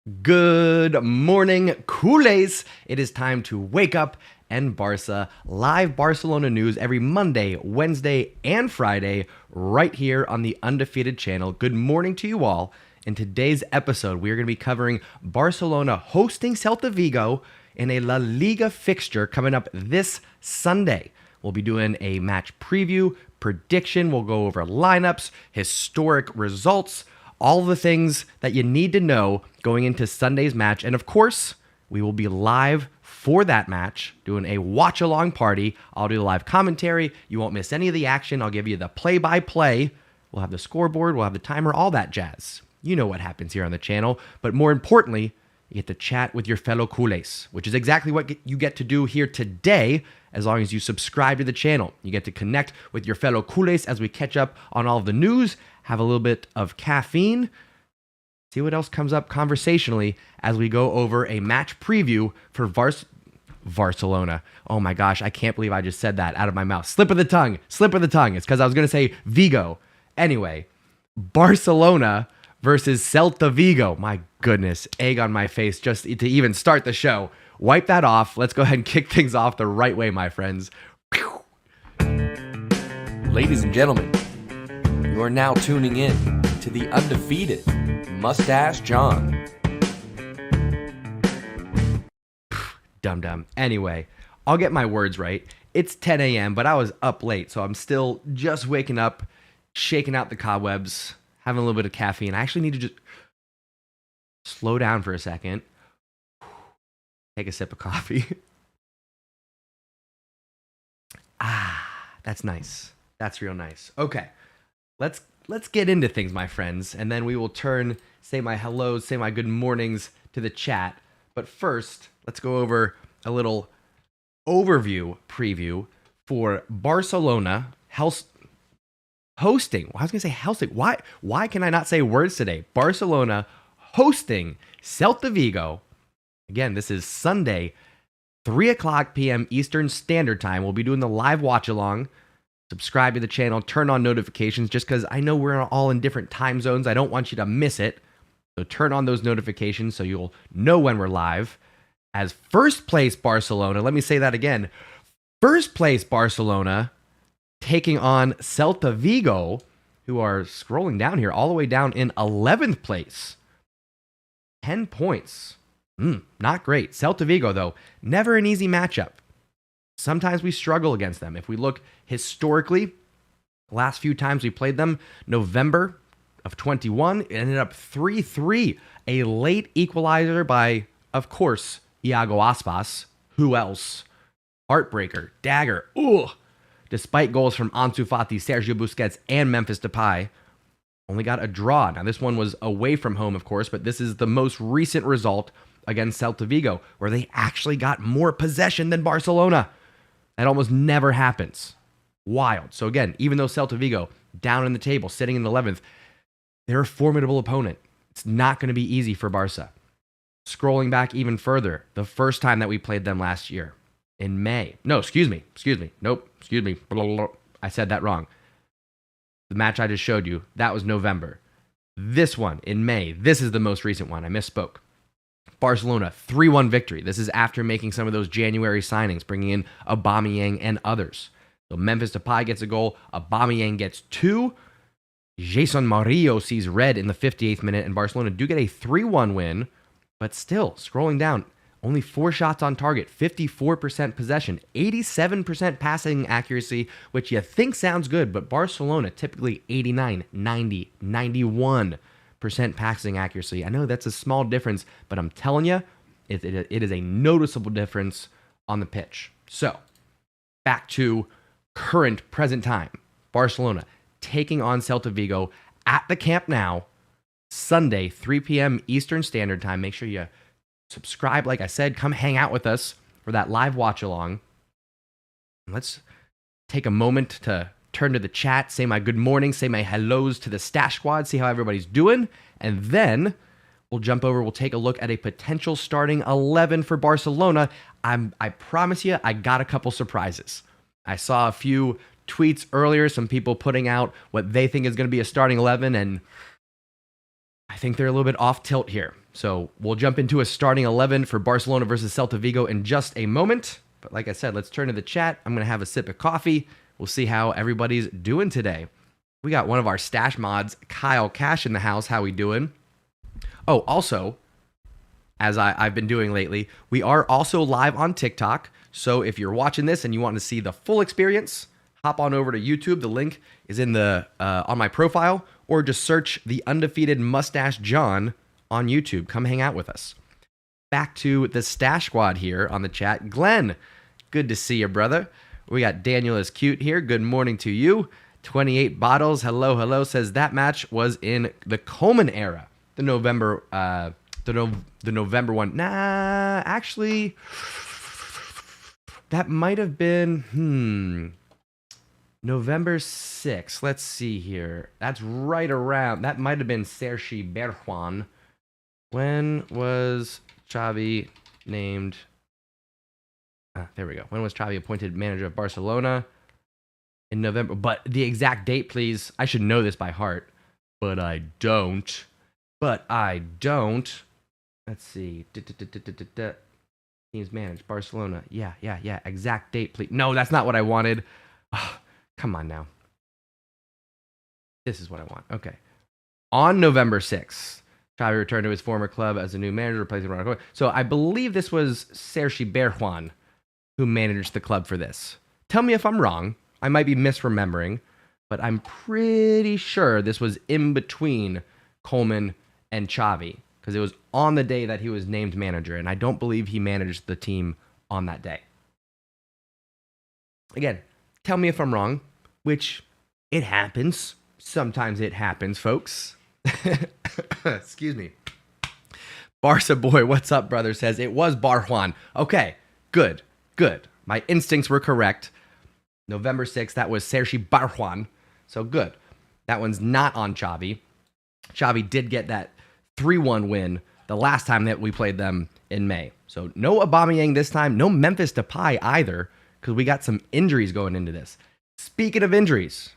Good morning, culés. It is time to wake up and Barça. Live Barcelona news every Monday, Wednesday, and Friday right here on the Undefeated channel. Good morning to you all. In today's episode, we are going to be covering Barcelona hosting Celta Vigo in a La Liga fixture coming up this Sunday. We'll be doing a match preview, prediction. We'll go over lineups, historic results, all the things that you need to know going into Sunday's match. And of course, we will be live for that match, doing a watch-along party. I'll do the live commentary. You won't miss any of the action. I'll give you the play-by-play. We'll have the scoreboard. We'll have the timer, all that jazz. You know what happens here on the channel. But more importantly, you get to chat with your fellow culés, which is exactly what you get to do here today as long as you subscribe to the channel. You get to connect with your fellow culés as we catch up on all of the news, have a little bit of caffeine, see what else comes up conversationally as we go over a match preview for Barcelona. Oh my gosh, I can't believe I just said that out of my mouth. Slip of the tongue. It's because I was going to say Vigo. Anyway, Barcelona versus Celta Vigo. My goodness, egg on my face just to even start the show. Wipe that off. Let's go ahead and kick things off the right way, my friends. Ladies and gentlemen, you are now tuning in to the Undefeated Mustache John. Dum-dum. Anyway, I'll get my words right. It's 10 a.m., but I was up late, so I'm still just waking up, shaking out the cobwebs, having a little bit of caffeine. I actually need to just slow down for a second. Take a sip of coffee. That's nice. That's real nice. Okay, let's get into things, my friends, and then we will say my hellos, say my good mornings to the chat. But first, let's go over a little overview preview for Barcelona hosting. I was gonna say hosting. Why can I not say words today? Barcelona hosting Celta Vigo. Again, this is Sunday, 3 o'clock p.m. Eastern Standard Time. We'll be doing the live watch-along. Subscribe to the channel, turn on notifications, just because I know we're all in different time zones. I don't want you to miss it. So turn on those notifications so you'll know when we're live. As first place Barcelona, let me say that again. First place Barcelona taking on Celta Vigo, who are scrolling down here all the way down in 11th place. 10 points. Not great. Celta Vigo, though, never an easy matchup. Sometimes we struggle against them. If we look historically, last few times we played them, November of 21, it ended up 3-3. A late equalizer by, of course, Iago Aspas. Who else? Heartbreaker. Dagger. Ugh. Despite goals from Ansu Fati, Sergio Busquets, and Memphis Depay, only got a draw. Now, this one was away from home, of course, but this is the most recent result against Celta Vigo, where they actually got more possession than Barcelona. That almost never happens. Wild. So again, even though Celta Vigo, down in the table, sitting in 11th, they're a formidable opponent. It's not going to be easy for Barca. Scrolling back even further, the first time that we played them last year, in May. No, excuse me. Nope, excuse me. Blah, blah, blah. I said that wrong. The match I just showed you, that was November. This one, in May, this is the most recent one. I misspoke. Barcelona, 3-1 victory. This is after making some of those January signings, bringing in Aubameyang and others. So Memphis Depay gets a goal. Aubameyang gets 2. Jason Murillo sees red in the 58th minute, and Barcelona do get a 3-1 win. But still, scrolling down, only 4 shots on target, 54% possession, 87% passing accuracy, which you think sounds good, but Barcelona typically 89, 90, 91% passing accuracy. I know that's a small difference, but I'm telling you, it is a noticeable difference on the pitch. So, back to present time. Barcelona taking on Celta Vigo at the Camp Nou, Sunday, 3 p.m. Eastern Standard Time. Make sure you subscribe, like I said. Come hang out with us for that live watch-along. Let's take a moment to turn to the chat, say my good morning, say my hellos to the Stash Squad, see how everybody's doing, and then we'll jump over, we'll take a look at a potential starting 11 for Barcelona. I promise you, I got a couple surprises. I saw a few tweets earlier, some people putting out what they think is going to be a starting 11, and I think they're a little bit off tilt here. So we'll jump into a starting 11 for Barcelona versus Celta Vigo in just a moment. But like I said, let's turn to the chat. I'm going to have a sip of coffee. We'll see how everybody's doing today. We got one of our stash mods, Kyle Cash, in the house. How we doing? Oh, also, as I've been doing lately, we are also live on TikTok. So if you're watching this and you want to see the full experience, hop on over to YouTube. The link is in the on my profile, or just search the Undefeated Mustache John on YouTube. Come hang out with us. Back to the Stash Squad here on the chat. Glenn, good to see you, brother. We got Daniel is cute here. Good morning to you. 28 bottles. Hello, hello. Says that match was in the Coleman era. The November one. Nah, actually, that might have been November 6th. Let's see here. That's right around. That might have been Sergi Berjuan. When was Xavi named? There we go. When was Xavi appointed manager of Barcelona? In November. But the exact date, please. I should know this by heart, but I don't. Let's see. Teams managed Barcelona. Yeah. Exact date, please. No, that's not what I wanted. Oh, come on now. This is what I want. Okay. On November 6th, Xavi returned to his former club as a new manager, replacing Ronald Koeman. So I believe this was Sergi Berjuan who managed the club for this. Tell me if I'm wrong. I might be misremembering, but I'm pretty sure this was in between Coleman and Xavi, because it was on the day that he was named manager, and I don't believe he managed the team on that day. Again, tell me if I'm wrong, which it happens. Sometimes it happens, folks. Excuse me. Barça boy, what's up, brother, says it was Barjuan. Okay, good. My instincts were correct. November 6th, that was Sergi Barjuan. So good. That one's not on Xavi. Xavi did get that 3-1 win the last time that we played them in May. So no Aubameyang this time. No Memphis Depay either, because we got some injuries going into this. Speaking of injuries,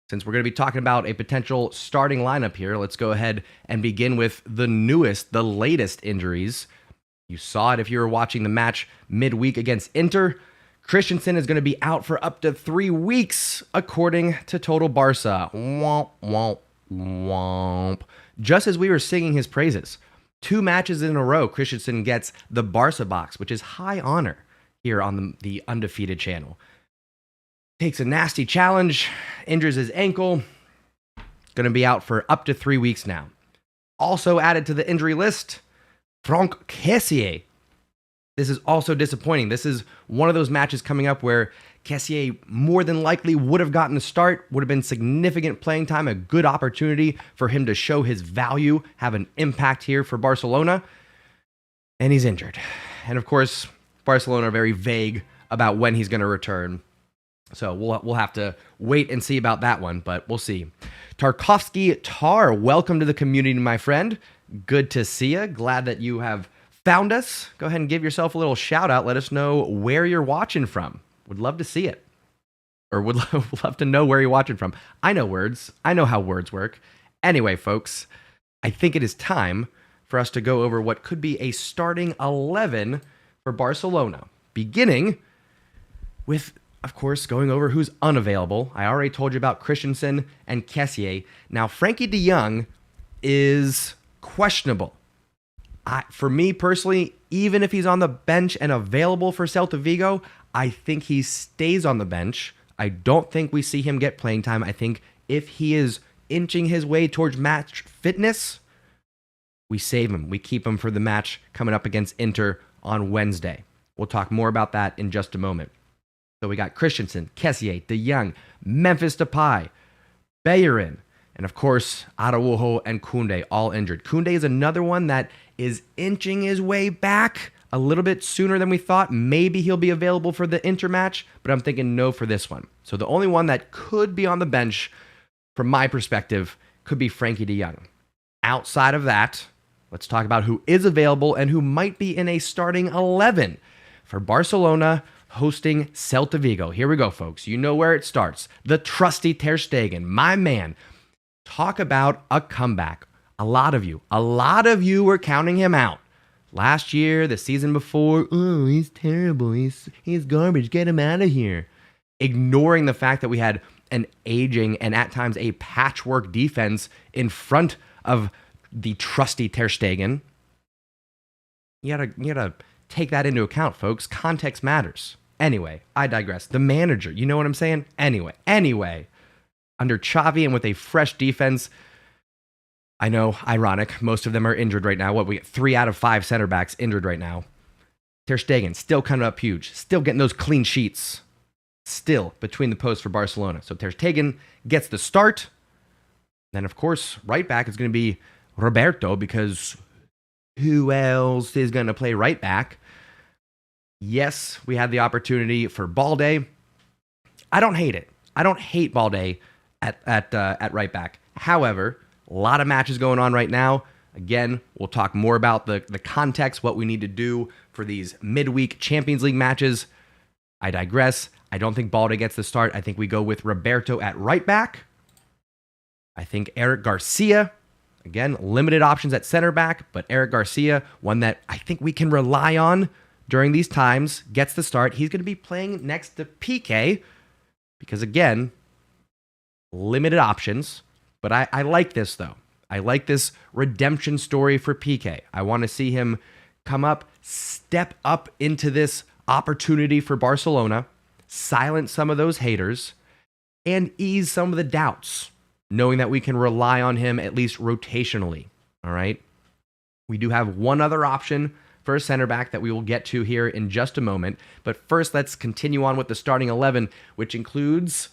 since we're going to be talking about a potential starting lineup here, let's go ahead and begin with the latest injuries. You saw it if you were watching the match midweek against Inter. Christensen is going to be out for up to 3 weeks, according to Total Barca. Womp, womp, womp. Just as we were singing his praises. 2 matches in a row, Christensen gets the Barca box, which is high honor here on the Undefeated channel. Takes a nasty challenge, injures his ankle. Going to be out for up to 3 weeks now. Also added to the injury list, Franck Kessié. This is also disappointing. This is one of those matches coming up where Kessié more than likely would have gotten a start, would have been significant playing time, a good opportunity for him to show his value, have an impact here for Barcelona, and he's injured. And of course, Barcelona are very vague about when he's going to return. So we'll have to wait and see about that one, but we'll see. Tarkovsky Tar, welcome to the community, my friend. Good to see you. Glad that you have found us. Go ahead and give yourself a little shout out. Let us know where you're watching from. Would love to see it. Or would love to know where you're watching from. I know words. I know how words work. Anyway, folks, I think it is time for us to go over what could be a starting 11 for Barcelona. Beginning with, of course, going over who's unavailable. I already told you about Christensen and Kessié. Now, Frankie de Jong is questionable. For me personally, even if he's on the bench and available for Celta Vigo, I think he stays on the bench. I don't think we see him get playing time. I think if he is inching his way towards match fitness, we save him. We keep him for the match coming up against Inter on Wednesday. We'll talk more about that in just a moment. So we got Christensen, Kessié, De Jong, Memphis Depay, Bellerin, and of course, Araujo and Koundé all injured. Koundé is another one that is inching his way back a little bit sooner than we thought. Maybe he'll be available for the Inter match, but I'm thinking no for this one. So the only one that could be on the bench, from my perspective, could be Frankie de Jong. Outside of that, let's talk about who is available and who might be in a starting 11 for Barcelona hosting Celta Vigo. Here we go, folks. You know where it starts. The trusty Ter Stegen, my man. Talk about a comeback. A lot of you were counting him out. Last year, the season before, oh, he's terrible. He's garbage. Get him out of here. Ignoring the fact that we had an aging and at times a patchwork defense in front of the trusty Ter Stegen. You gotta take that into account, folks. Context matters. Anyway, I digress. The manager, you know what I'm saying? Anyway, under Xavi and with a fresh defense, I know, ironic, most of them are injured right now. We get 3 out of 5 center backs injured right now. Ter Stegen still coming up huge, still getting those clean sheets, still between the posts for Barcelona. So Ter Stegen gets the start. Then, of course, right back is going to be Roberto, because who else is going to play right back? Yes, we had the opportunity for Balde. I don't hate it. I don't hate Balde at right back. However, a lot of matches going on right now. Again, we'll talk more about the context, what we need to do for these midweek Champions League matches. I digress. I don't think Balde gets the start. I think we go with Roberto at right back. I think Eric Garcia, again, limited options at center back, but Eric Garcia, one that I think we can rely on during these times, gets the start. He's going to be playing next to PK because, again, limited options. But I like this, though. I like this redemption story for PK. I want to see him come up, step up into this opportunity for Barcelona, silence some of those haters, and ease some of the doubts, knowing that we can rely on him at least rotationally. All right? We do have one other option for a center back that we will get to here in just a moment. But first, let's continue on with the starting 11, which includes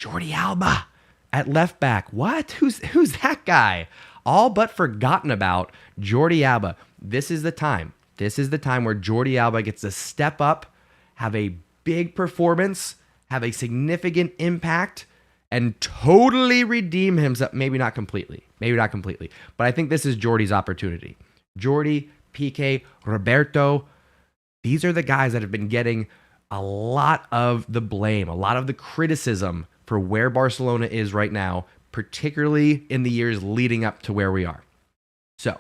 Jordi Alba at left back. What? Who's that guy? All but forgotten about Jordi Alba. This is the time. This is the time where Jordi Alba gets to step up, have a big performance, have a significant impact, and totally redeem himself. Maybe not completely. But I think this is Jordi's opportunity. Jordi, PK, Roberto, these are the guys that have been getting a lot of the blame, a lot of the criticism for where Barcelona is right now, particularly in the years leading up to where we are. So,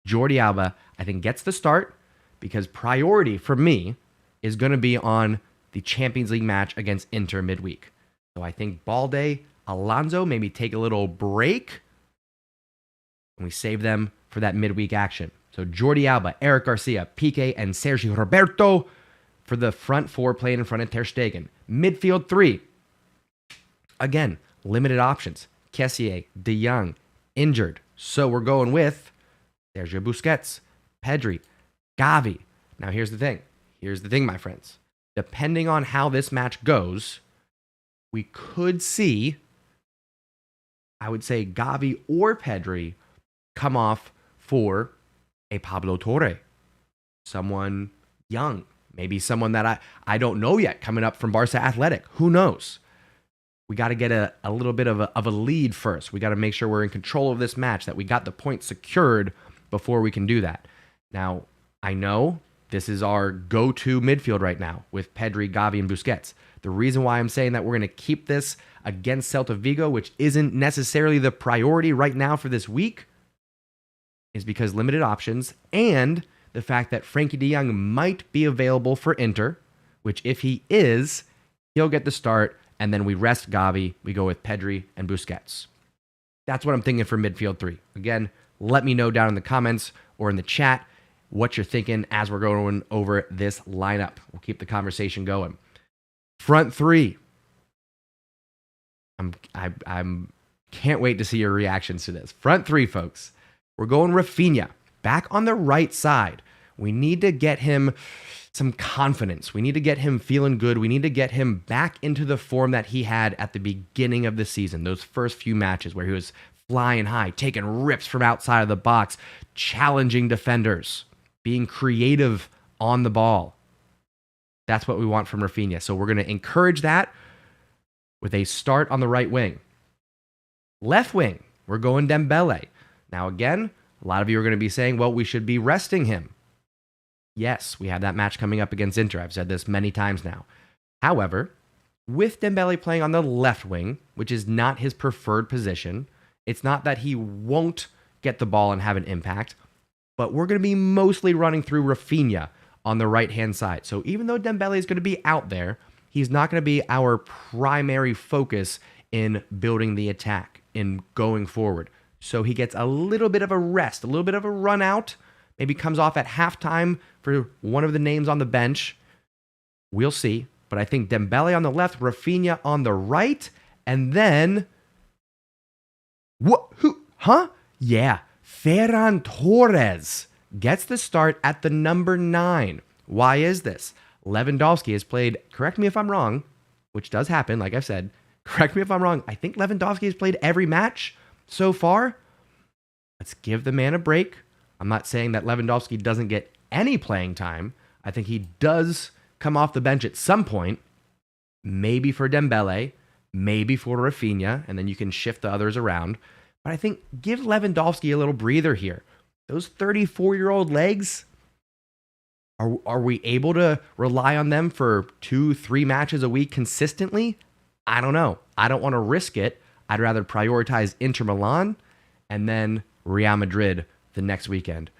Jordi Alba, I think, gets the start because priority for me is going to be on the Champions League match against Inter midweek. So I think Balde, Alonso maybe take a little break and we save them for that midweek action. So Jordi Alba, Eric Garcia, Piqué, and Sergio Roberto for the front four playing in front of Ter Stegen. Midfield 3. Again, limited options. Kessié, De Jong, injured. So we're going with Sergio Busquets, Pedri, Gavi. Now here's the thing, my friends. Depending on how this match goes, we could see, I would say, Gavi or Pedri come off for a Pablo Torre. Someone young. Maybe someone that I don't know yet coming up from Barça Athletic. Who knows? We got to get a little bit of a lead first. We got to make sure we're in control of this match, that we got the point secured before we can do that. Now, I know this is our go-to midfield right now with Pedri, Gavi, and Busquets. The reason why I'm saying that we're going to keep this against Celta Vigo, which isn't necessarily the priority right now for this week, is because limited options and the fact that Frenkie de Jong might be available for Inter, which if he is, he'll get the start, and then we rest Gavi. We go with Pedri and Busquets. That's what I'm thinking for midfield 3. Again, let me know down in the comments or in the chat what you're thinking as we're going over this lineup. We'll keep the conversation going. Front 3. I'm can't wait to see your reactions to this. Front 3, folks. We're going Rafinha back on the right side. We need to get him some confidence. We need to get him feeling good. We need to get him back into the form that he had at the beginning of the season, those first few matches where he was flying high, taking rips from outside of the box, challenging defenders, being creative on the ball. That's what we want from Rafinha. So we're going to encourage that with a start on the right wing. Left wing, we're going Dembele. Now again, a lot of you are going to be saying, well, we should be resting him. Yes, we have that match coming up against Inter. I've said this many times now. However, with Dembele playing on the left wing, which is not his preferred position, it's not that he won't get the ball and have an impact. But we're going to be mostly running through Rafinha on the right-hand side. So even though Dembele is going to be out there, he's not going to be our primary focus in building the attack, in going forward. So he gets a little bit of a rest, a little bit of a run out, maybe comes off at halftime for one of the names on the bench. We'll see. But I think Dembele on the left, Rafinha on the right, and then... What? Who? Huh? Yeah. Ferran Torres gets the start at the number 9. Why is this? Lewandowski has played, correct me if I'm wrong, which does happen, like I've said. Correct me if I'm wrong. I think Lewandowski has played every match so far. Let's give the man a break. I'm not saying that Lewandowski doesn't get any playing time. I think he does come off the bench at some point, maybe for Dembele, maybe for Rafinha, and then you can shift the others around. But I think give Lewandowski a little breather here. Those 34-year-old legs, are we able to rely on them for 2-3 matches a week consistently? I don't know. I don't want to risk it. I'd rather prioritize Inter Milan and then Real Madrid the next weekend.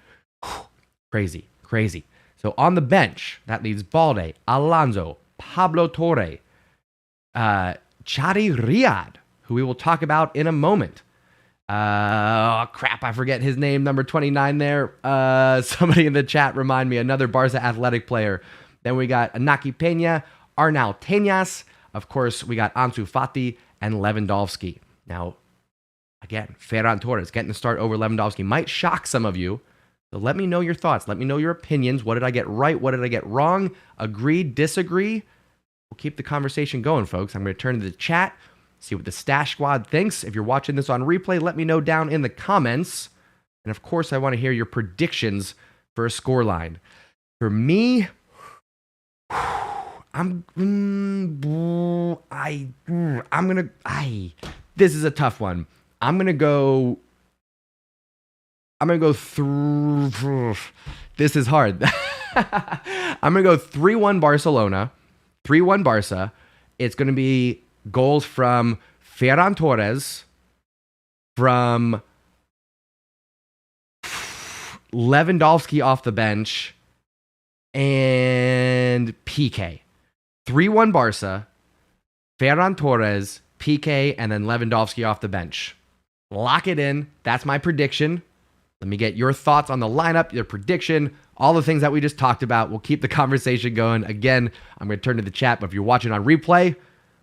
Crazy. So on the bench, that leaves Balde, Alonso, Pablo Torre, Chadi Riyad, who we will talk about in a moment. I forget his name, number 29 there. Somebody in the chat remind me, another Barça athletic player. Then we got Inaki Peña, Arnau Teñas. Of course, we got Ansu Fati and Lewandowski. Now, again, Ferran Torres getting the start over Lewandowski might shock some of you. So let me know your thoughts. Let me know your opinions. What did I get right? What did I get wrong? Agree, disagree? We'll keep the conversation going, folks. I'm going to turn to the chat, see what the Stash Squad thinks. If you're watching this on replay, let me know down in the comments. And of course, I want to hear your predictions for a scoreline. For me, this is a tough one. I'm gonna go through. This is hard. I'm gonna go 3-1 Barcelona, 3-1 Barca. It's gonna be goals from Ferran Torres, from Lewandowski off the bench, and PK. 3-1 Barca, Ferran Torres, PK, and then Lewandowski off the bench. Lock it in. That's my prediction. Let me get your thoughts on the lineup, your prediction, all the things that we just talked about. We'll keep the conversation going. Again, I'm going to turn to the chat, but if you're watching on replay,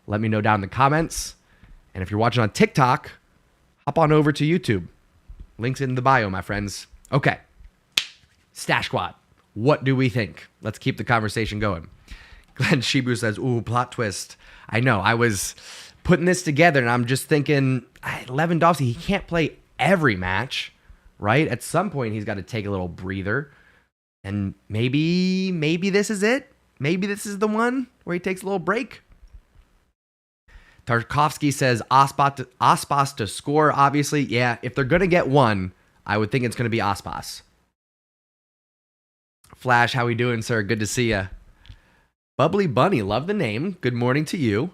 let me know down in the comments. And if you're watching on TikTok, hop on over to YouTube. Links in the bio, my friends. Okay. Stash Squad. What do we think? Let's keep the conversation going. Glenn Shibu says, ooh, plot twist. I know. I was putting this together, and I'm just thinking, Lewandowski, he can't play every match, right? At some point, he's got to take a little breather. And maybe this is it. Maybe this is the one where he takes a little break. Tarkovsky says, Aspas to score, obviously. Yeah, if they're going to get one, I would think it's going to be Aspas. Flash, how we doing, sir? Good to see you. Bubbly Bunny, love the name. Good morning to you.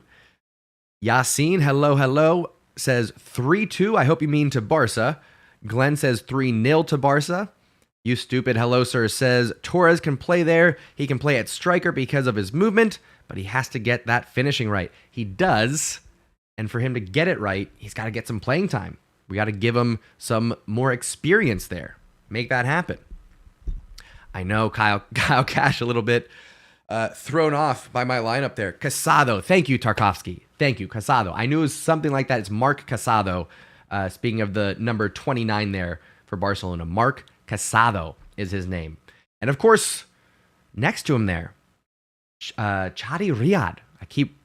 Yassine, hello, says 3-2. I hope you mean to Barca. Glenn says 3-0 to Barca. You stupid hello, sir, says Torres can play there. He can play at striker because of his movement, but he has to get that finishing right. He does, and for him to get it right, he's got to get some playing time. We got to give him some more experience there. Make that happen. I know Kyle Cash a little bit thrown off by my lineup there. Casado. Thank you, Tarkovsky. Thank you, Casado. I knew it was something like that. It's Mark Casado. Speaking of the number 29 there for Barcelona. Mark Casado is his name. And of course, next to him there, Chadi Riyad. I keep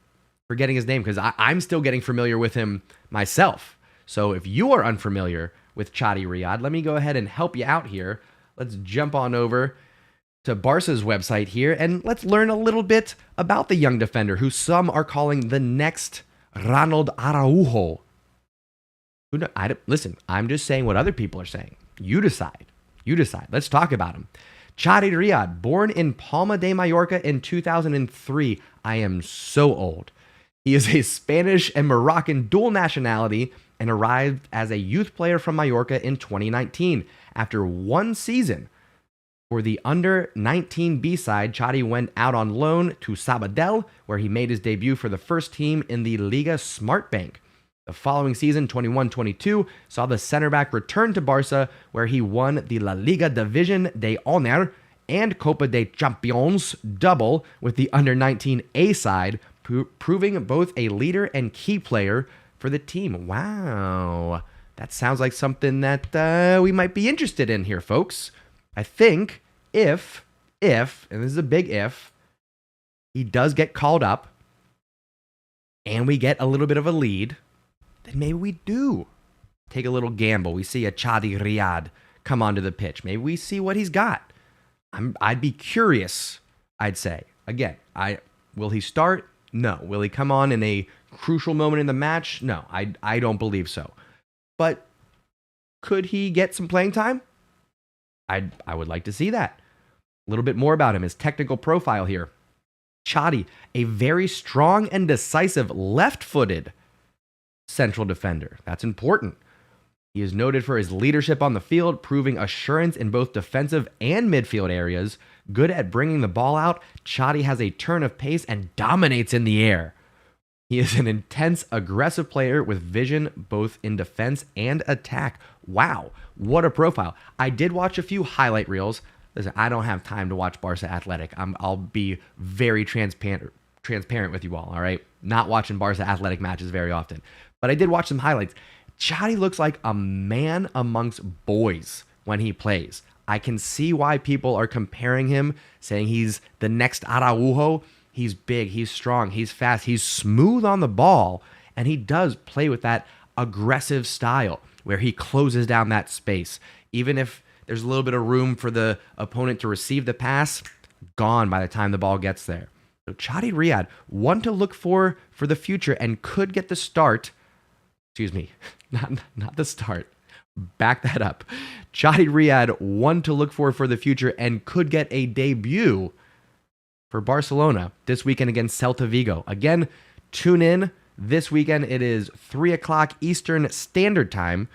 forgetting his name because I'm still getting familiar with him myself. So if you are unfamiliar with Chadi Riyad, let me go ahead and help you out here. Let's jump on over to Barca's website here, and let's learn a little bit about the young defender, who some are calling the next Ronald Araujo. Listen, I'm just saying what other people are saying. You decide. Let's talk about him. Chadi Riyad, born in Palma de Mallorca in 2003. I am so old. He is a Spanish and Moroccan dual nationality and arrived as a youth player from Mallorca in 2019. After one season for the under-19 B-side, Chadi went out on loan to Sabadell, where he made his debut for the first team in the Liga Smartbank. The following season, 21-22, saw the center back return to Barça, where he won the La Liga Division de Honor and Copa de Champions double with the under-19 A side, proving both a leader and key player for the team. Wow, that sounds like something that we might be interested in here, folks. I think if, and this is a big if, he does get called up and we get a little bit of a lead, then maybe we do take a little gamble. We see a Chadi Riyad come onto the pitch. Maybe we see what he's got. I'd be curious, I'd say. Again, will he start? No. Will he come on in a crucial moment in the match? No, I don't believe so. But could he get some playing time? I would like to see that. A little bit more about him, his technical profile here. Chadi, a very strong and decisive left-footed central defender. That's important. He is noted for his leadership on the field, proving assurance in both defensive and midfield areas. Good at bringing the ball out, Chadi has a turn of pace and dominates in the air. He is an intense, aggressive player with vision both in defense and attack. Wow, what a profile. I did watch a few highlight reels. Listen, I don't have time to watch Barça Athletic. I'll be very transparent with you all right? Not watching Barça Athletic matches very often. But I did watch some highlights. Chadi looks like a man amongst boys when he plays. I can see why people are comparing him, saying he's the next Araujo. He's big, he's strong, he's fast, he's smooth on the ball, and he does play with that aggressive style where he closes down that space. Even if there's a little bit of room for the opponent to receive the pass, gone by the time the ball gets there. So Chadi Riyad, one to look for the future and could get the start. Excuse me, not the start. Back that up. Chadi Riyad, one to look for the future and could get a debut for Barcelona this weekend against Celta Vigo. Again, tune in this weekend. It is 3 o'clock Eastern Standard Time.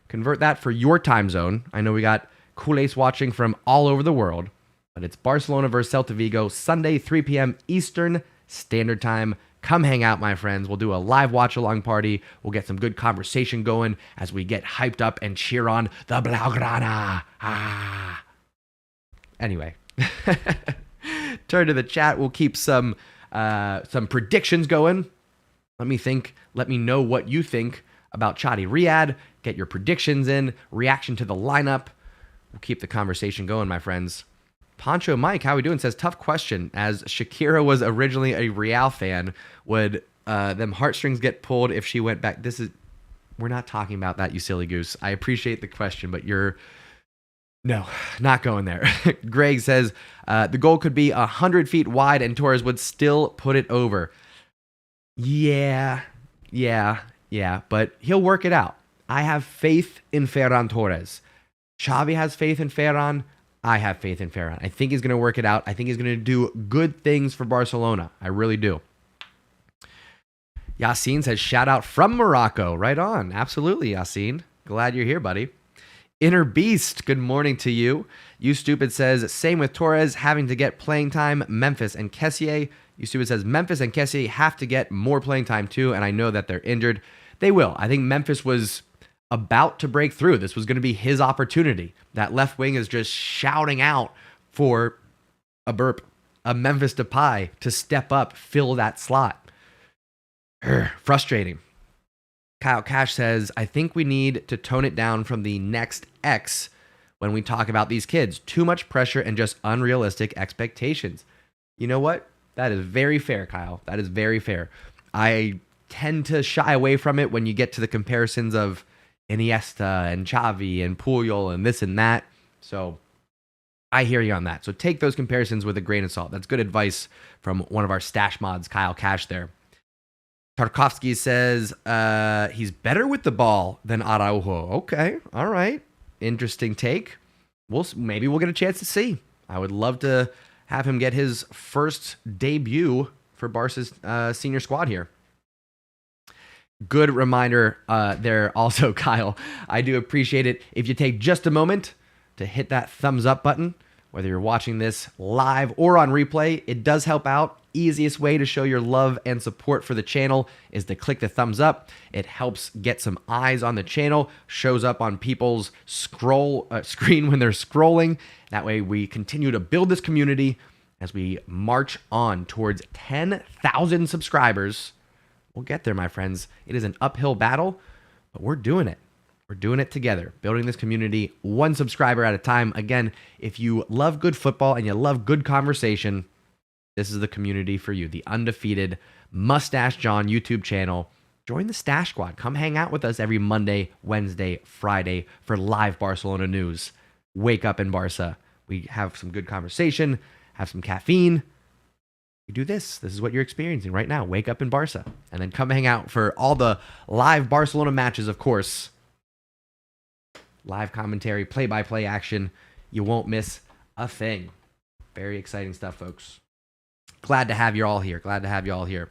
Convert that for your time zone. I know we got culés watching from all over the world, but it's Barcelona versus Celta Vigo, Sunday, 3 p.m. Eastern Standard Time. Come hang out, my friends. We'll do a live watch-along party. We'll get some good conversation going as we get hyped up and cheer on the Blaugrana. Anyway. Turn to the chat. We'll keep some predictions going. Let me know what you think about Chadi Riyad. Get your predictions in, reaction to the lineup. We'll keep the conversation going, my friends. Poncho Mike, how we doing? Says, tough question. As Shakira was originally a Real fan, would them heartstrings get pulled if she went back? We're not talking about that, you silly goose. I appreciate the question, but no, not going there. Greg says, the goal could be 100 feet wide and Torres would still put it over. Yeah, but he'll work it out. I have faith in Ferran Torres. Xavi has faith in Ferran. I have faith in Ferran. I think he's going to work it out. I think he's going to do good things for Barcelona. I really do. Yassine says, shout out from Morocco. Right on. Absolutely, Yassine. Glad you're here, buddy. Inner Beast, good morning to you. You Stupid says, same with Torres having to get playing time. Memphis and Kessié. You Stupid says, Memphis and Kessié have to get more playing time too, and I know that they're injured. They will. I think Memphis was about to break through. This was going to be his opportunity. That left wing is just shouting out for a Memphis Depay to step up, fill that slot. Frustrating. Kyle Cash says, I think we need to tone it down from the next X when we talk about these kids. Too much pressure and just unrealistic expectations. You know what? That is very fair, Kyle. That is very fair. I tend to shy away from it when you get to the comparisons of Iniesta and Xavi and Puyol and this and that. So I hear you on that. So take those comparisons with a grain of salt. That's good advice from one of our stash mods, Kyle Cash there. Tarkovsky says he's better with the ball than Araujo. Okay, all right. Interesting take. Maybe we'll get a chance to see. I would love to have him get his first debut for Barca's senior squad here. Good reminder there also, Kyle. I do appreciate it if you take just a moment to hit that thumbs up button, whether you're watching this live or on replay. It does help out. Easiest way to show your love and support for the channel is to click the thumbs up. It helps get some eyes on the channel, shows up on people's screen when they're scrolling. That way we continue to build this community as we march on towards 10,000 subscribers. We'll get there, my friends. It is an uphill battle, but we're doing it. We're doing it together, building this community one subscriber at a time. Again, if you love good football and you love good conversation, this is the community for you. The Undefeated Mustache John YouTube channel. Join the Stash Squad. Come hang out with us every Monday, Wednesday, Friday for live Barcelona news. Wake up in Barça. We have some good conversation, have some caffeine. We do this. This is what you're experiencing right now. Wake up in Barça. And then come hang out for all the live Barcelona matches, of course. Live commentary, play-by-play action. You won't miss a thing. Very exciting stuff, folks. Glad to have you all here. Glad to have you all here.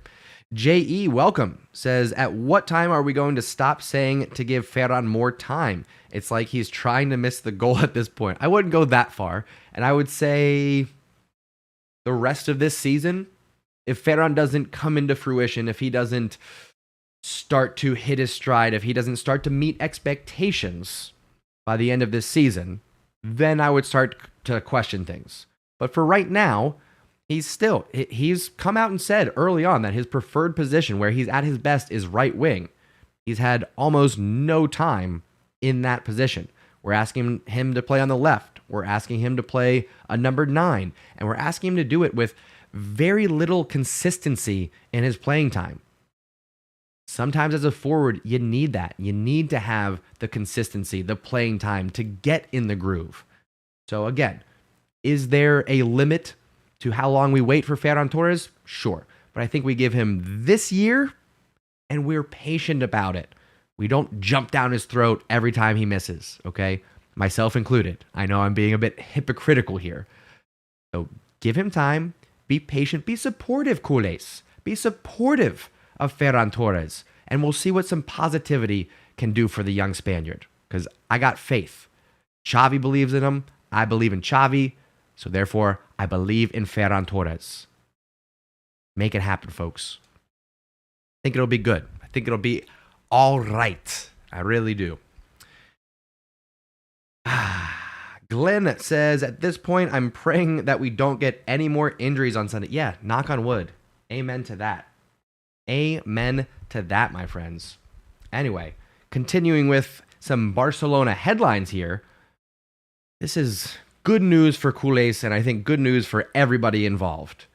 J.E., welcome, says, at what time are we going to stop saying to give Ferran more time? It's like he's trying to miss the goal at this point. I wouldn't go that far. And I would say the rest of this season, if Ferran doesn't come into fruition, if he doesn't start to hit his stride, if he doesn't start to meet expectations by the end of this season, then I would start to question things. But for right now, he's come out and said early on that his preferred position where he's at his best is right wing. He's had almost no time in that position. We're asking him to play on the left. We're asking him to play a number 9. And we're asking him to do it with very little consistency in his playing time. Sometimes as a forward, you need that. You need to have the consistency, the playing time to get in the groove. So again, is there a limit to how long we wait for Ferran Torres? Sure. But I think we give him this year and we're patient about it. We don't jump down his throat every time he misses, okay? Myself included. I know I'm being a bit hypocritical here. So give him time, be patient, be supportive, culés. Be supportive of Ferran Torres, and we'll see what some positivity can do for the young Spaniard, because I got faith. Xavi believes in him. I believe in Xavi. So therefore, I believe in Ferran Torres. Make it happen, folks. I think it'll be good. I think it'll be all right. I really do. Glenn says, at this point, I'm praying that we don't get any more injuries on Sunday. Yeah, knock on wood. Amen to that. Amen to that, my friends. Anyway, continuing with some Barcelona headlines here. This is good news for culés, and I think good news for everybody involved.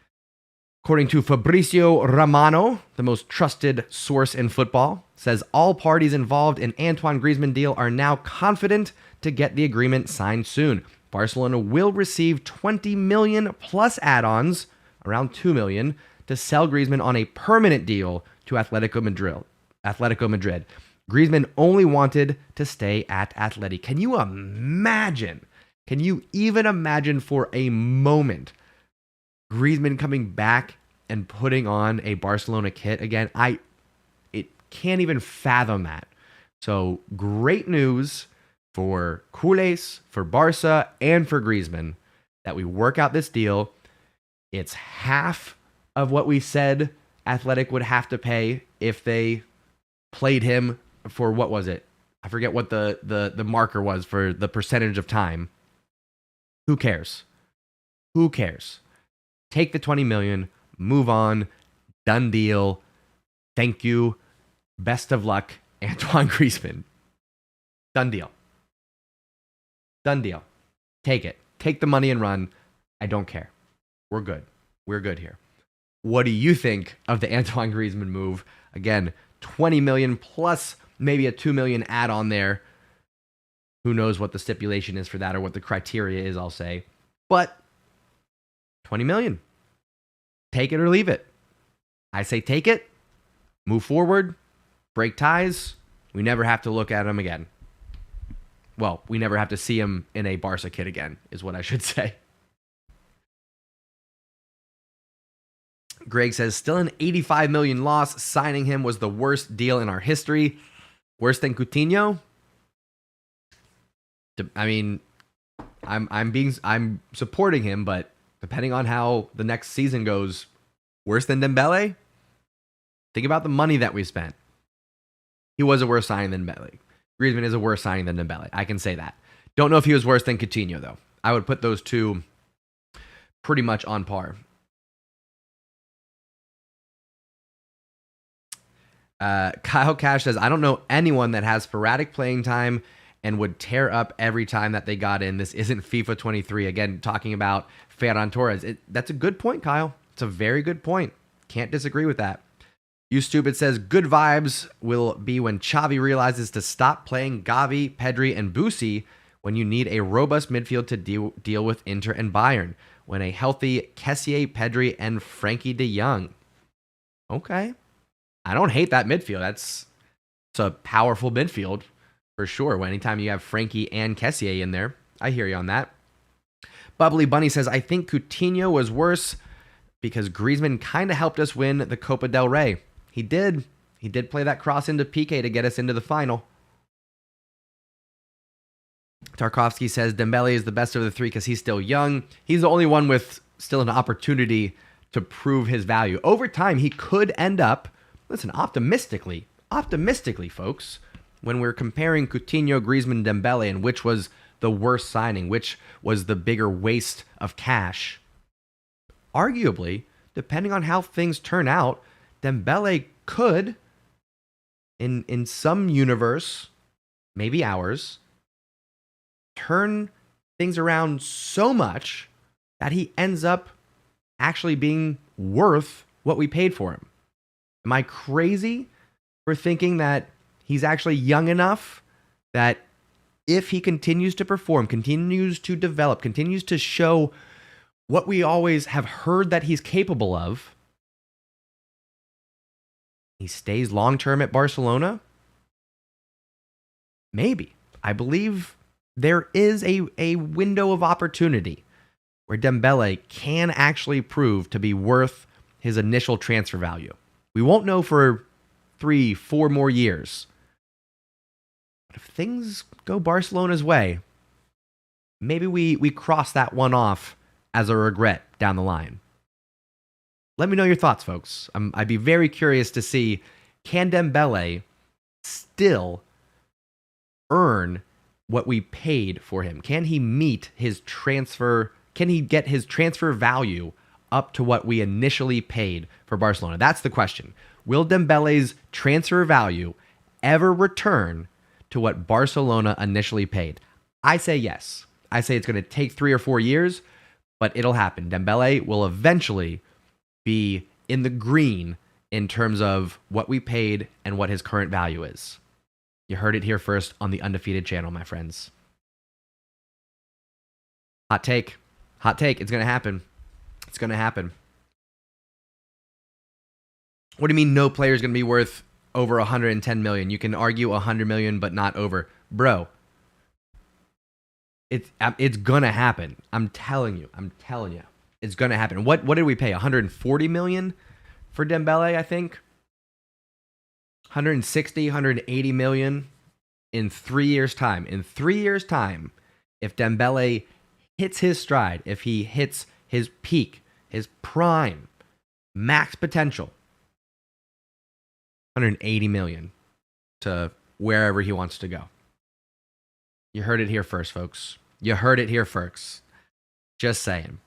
According to Fabrizio Romano, the most trusted source in football, says all parties involved in Antoine Griezmann deal are now confident to get the agreement signed soon. Barcelona will receive 20 million plus add-ons, around 2 million, to sell Griezmann on a permanent deal to Atletico Madrid. Griezmann only wanted to stay at Atleti. Can you imagine? Can you even imagine for a moment Griezmann coming back and putting on a Barcelona kit again? It can't even fathom that. So great news for culés, for Barca, and for Griezmann that we work out this deal. It's half of what we said Athletic would have to pay if they played him for, what was it? I forget what the marker was for the percentage of time. Who cares? Who cares? Take the 20 million, move on, done deal. Thank you. Best of luck, Antoine Griezmann. Done deal. Done deal. Take it. Take the money and run. I don't care. We're good. We're good here. What do you think of the Antoine Griezmann move? Again, 20 million plus maybe a 2 million add-on there. Who knows what the stipulation is for that or what the criteria is, I'll say. But 20 million. Take it or leave it. I say take it, move forward, break ties. We never have to look at him again. Well, we never have to see him in a Barca kit again, is what I should say. Greg says, still an 85 million loss. Signing him was the worst deal in our history. Worse than Coutinho? I mean, I'm supporting him, but depending on how the next season goes, worse than Dembele? Think about the money that we spent. He was a worse signing than Dembele. Griezmann is a worse signing than Dembele. I can say that. Don't know if he was worse than Coutinho, though. I would put those two pretty much on par. Kyle Cash says, I don't know anyone that has sporadic playing time and would tear up every time that they got in. This isn't FIFA 23. Again, talking about Ferran Torres. That's a good point, Kyle. It's a very good point. Can't disagree with that. You Stupid says, good vibes will be when Xavi realizes to stop playing Gavi, Pedri, and Busi when you need a robust midfield to deal with Inter and Bayern. When a healthy Kessié, Pedri, and Frankie de Jong. Okay. I don't hate that midfield. It's a powerful midfield for sure. Anytime you have Frankie and Kessié in there, I hear you on that. Bubbly Bunny says, I think Coutinho was worse because Griezmann kind of helped us win the Copa del Rey. He did. He did play that cross into Piqué to get us into the final. Tarkovsky says, Dembele is the best of the three because he's still young. He's the only one with still an opportunity to prove his value. Over time, he could end up, listen, optimistically, folks, when we're comparing Coutinho, Griezmann, Dembele, and which was the worst signing, which was the bigger waste of cash, arguably, depending on how things turn out, Dembele could, in some universe, maybe ours, turn things around so much that he ends up actually being worth what we paid for him. Am I crazy for thinking that he's actually young enough that if he continues to perform, continues to develop, continues to show what we always have heard that he's capable of, he stays long-term at Barcelona? Maybe. I believe there is a window of opportunity where Dembele can actually prove to be worth his initial transfer value. We won't know for 3-4 more years. But if things go Barcelona's way, maybe we cross that one off as a regret down the line. Let me know your thoughts, folks. I'd be very curious to see, can Dembele still earn what we paid for him? Can he meet his transfer? Can he get his transfer value up to what we initially paid for Barcelona? That's the question. Will Dembele's transfer value ever return to what Barcelona initially paid? I say yes. I say it's going to take 3 or 4 years, but it'll happen. Dembele will eventually be in the green in terms of what we paid and what his current value is. You heard it here first on the Undefeated channel, my friends. Hot take. Hot take. It's going to happen. It's going to happen. What do you mean no player is going to be worth over 110 million? You can argue 100 million, but not over. Bro, it's going to happen. I'm telling you. It's going to happen. What did we pay? 140 million for Dembele, I think? 160, 180 million in 3 years' time. In 3 years' time, if Dembele hits his stride, if he hits his peak, his prime, max potential, 180 million to wherever he wants to go. You heard it here first, folks. You heard it here first. Just saying.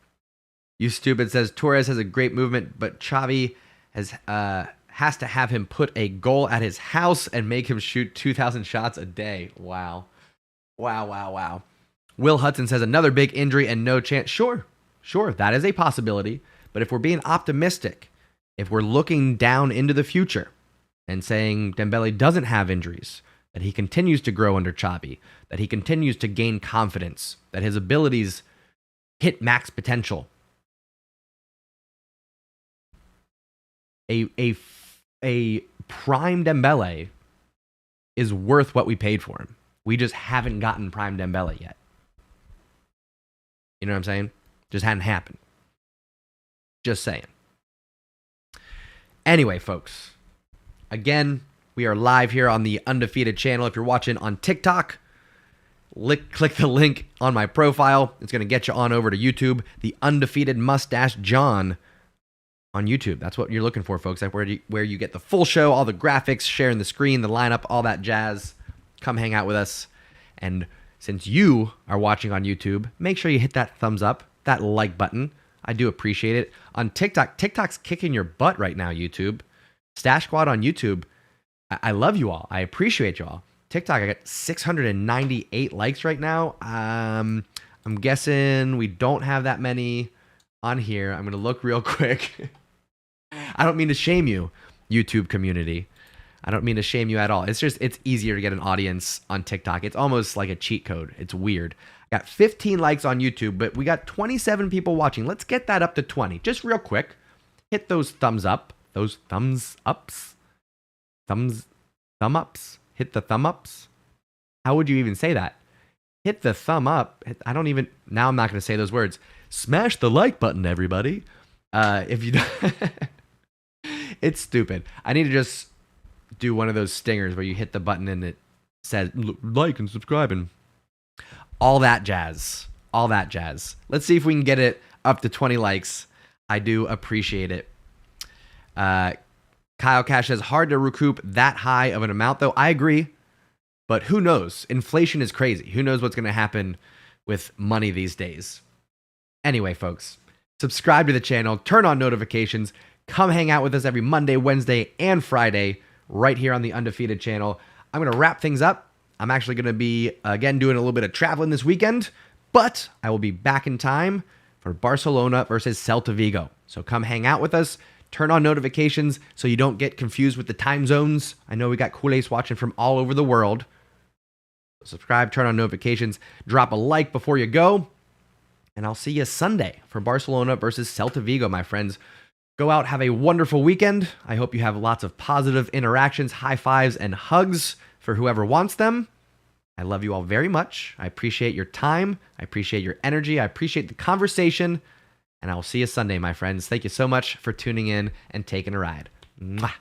You Stupid says, Torres has a great movement, but Xavi has to have him put a goal at his house and make him shoot 2,000 shots a day. Wow. Will Hudson says, another big injury and no chance. Sure, that is a possibility. But if we're being optimistic, if we're looking down into the future and saying Dembele doesn't have injuries, that he continues to grow under Xavi, that he continues to gain confidence, that his abilities hit max potential, a prime Dembele is worth what we paid for him. We just haven't gotten prime Dembele yet. You know what I'm saying? Just hadn't happened. Just saying. Anyway, folks, again, we are live here on the Undefeated channel. If you're watching on TikTok, click the link on my profile. It's going to get you on over to YouTube, the Undefeated Mustache John on YouTube. That's what you're looking for, folks. That's where you get the full show, all the graphics, sharing the screen, the lineup, all that jazz. Come hang out with us. And since you are watching on YouTube, make sure you hit that thumbs up, that like button. I do appreciate it. On TikTok, TikTok's kicking your butt right now, YouTube. Stash Squad on YouTube, I love you all. I appreciate you all. TikTok, I got 698 likes right now. I'm guessing we don't have that many on here. I'm going to look real quick. I don't mean to shame you, YouTube community. I don't mean to shame you at all. It's easier to get an audience on TikTok. It's almost like a cheat code. It's weird. I got 15 likes on YouTube, but we got 27 people watching. Let's get that up to 20. Just real quick. Hit those thumbs up. Those thumbs ups. Thumb ups. Hit the thumb ups. How would you even say that? Hit the thumb up. Now I'm not going to say those words. Smash the like button, everybody. If you don't, it's stupid. I need to just do one of those stingers where you hit the button and it says like and subscribe and all that jazz. All that jazz. Let's see if we can get it up to 20 likes. I do appreciate it. Kyle Cash says hard to recoup that high of an amount, though. I agree, but who knows? Inflation is crazy. Who knows what's going to happen with money these days? Anyway, folks, subscribe to the channel, turn on notifications, come hang out with us every Monday, Wednesday, and Friday right here on the Undefeated channel. I'm going to wrap things up. I'm actually going to be, again, doing a little bit of traveling this weekend, but I will be back in time for Barcelona versus Celta Vigo. So come hang out with us. Turn on notifications so you don't get confused with the time zones. I know we got Kool-Aid watching from all over the world. Subscribe, turn on notifications, drop a like before you go. And I'll see you Sunday for Barcelona versus Celta Vigo, my friends. Go out, have a wonderful weekend. I hope you have lots of positive interactions, high fives, and hugs for whoever wants them. I love you all very much. I appreciate your time. I appreciate your energy. I appreciate the conversation. And I will see you Sunday, my friends. Thank you so much for tuning in and taking a ride. Mwah.